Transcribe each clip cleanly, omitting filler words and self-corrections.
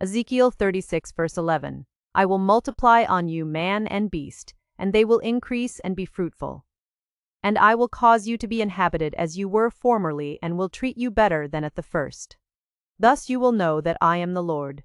Ezekiel 36 verse 11. I will multiply on you man and beast, and they will increase and be fruitful. And I will cause you to be inhabited as you were formerly, and will treat you better than at the first. Thus you will know that I am the Lord.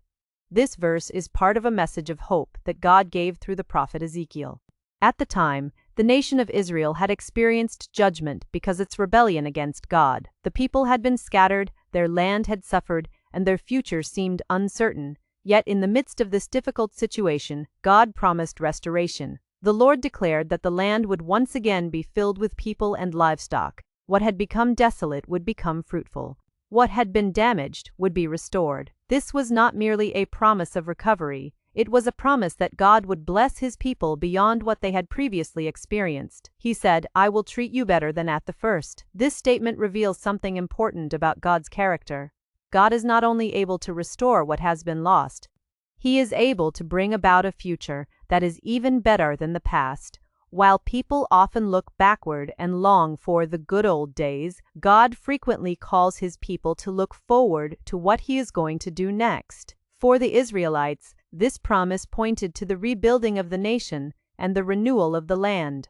This verse is part of a message of hope that God gave through the prophet Ezekiel. At the time, the nation of Israel had experienced judgment because its rebellion against God. The people had been scattered, their land had suffered, and their future seemed uncertain. Yet in the midst of this difficult situation, God promised restoration. The Lord declared that the land would once again be filled with people and livestock. What had become desolate would become fruitful. What had been damaged would be restored. This was not merely a promise of recovery. It was a promise that God would bless his people beyond what they had previously experienced. He said, I will treat you better than at the first. This statement reveals something important about God's character. God is not only able to restore what has been lost, he is able to bring about a future that is even better than the past. While people often look backward and long for the good old days, God frequently calls his people to look forward to what he is going to do next. For the Israelites, this promise pointed to the rebuilding of the nation and the renewal of the land.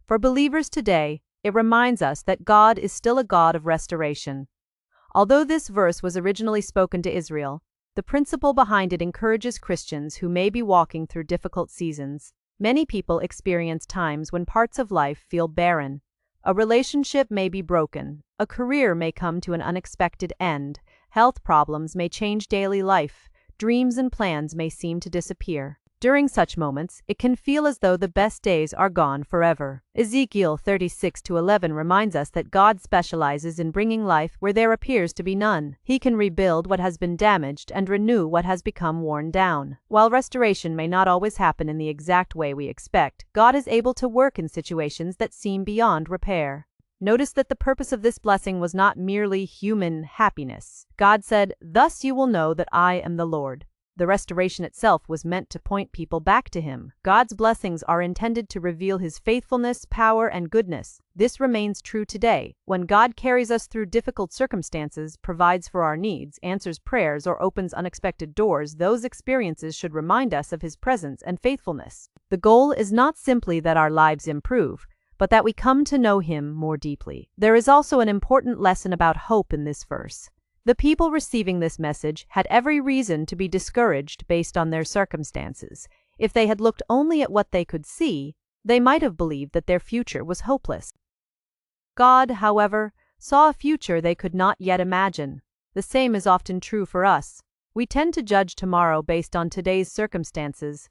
For believers today, it reminds us that God is still a God of restoration. Although this verse was originally spoken to Israel, the principle behind it encourages Christians who may be walking through difficult seasons. Many people experience times when parts of life feel barren. A relationship may be broken, a career may come to an unexpected end, health problems may change daily life, dreams and plans may seem to disappear. During such moments, it can feel as though the best days are gone forever. Ezekiel 36:11 reminds us that God specializes in bringing life where there appears to be none. He can rebuild what has been damaged and renew what has become worn down. While restoration may not always happen in the exact way we expect, God is able to work in situations that seem beyond repair. Notice that the purpose of this blessing was not merely human happiness. God said, "Thus you will know that I am the Lord." The restoration itself was meant to point people back to him. God's blessings are intended to reveal his faithfulness, power, and goodness. This remains true today. When God carries us through difficult circumstances, provides for our needs, answers prayers, or opens unexpected doors, those experiences should remind us of his presence and faithfulness. The goal is not simply that our lives improve, but that we come to know him more deeply. There is also an important lesson about hope in this verse. The people receiving this message had every reason to be discouraged based on their circumstances. If they had looked only at what they could see, they might have believed that their future was hopeless. God, however, saw a future they could not yet imagine. The same is often true for us. We tend to judge tomorrow based on today's circumstances.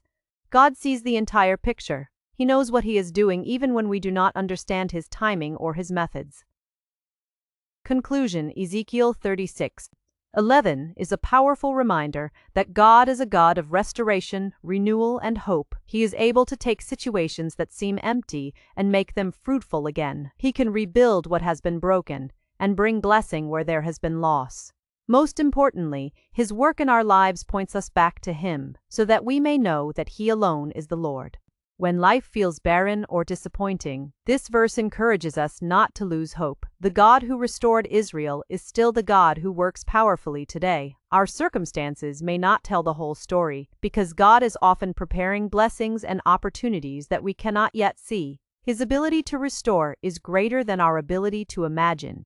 God sees the entire picture. He knows what he is doing even when we do not understand his timing or his methods. Conclusion: Ezekiel 36:11 is a powerful reminder that God is a God of restoration, renewal, and hope. He is able to take situations that seem empty and make them fruitful again. He can rebuild what has been broken and bring blessing where there has been loss. Most importantly, his work in our lives points us back to him, so that we may know that he alone is the Lord. When life feels barren or disappointing, this verse encourages us not to lose hope. The God who restored Israel is still the God who works powerfully today. Our circumstances may not tell the whole story, because God is often preparing blessings and opportunities that we cannot yet see. His ability to restore is greater than our ability to imagine.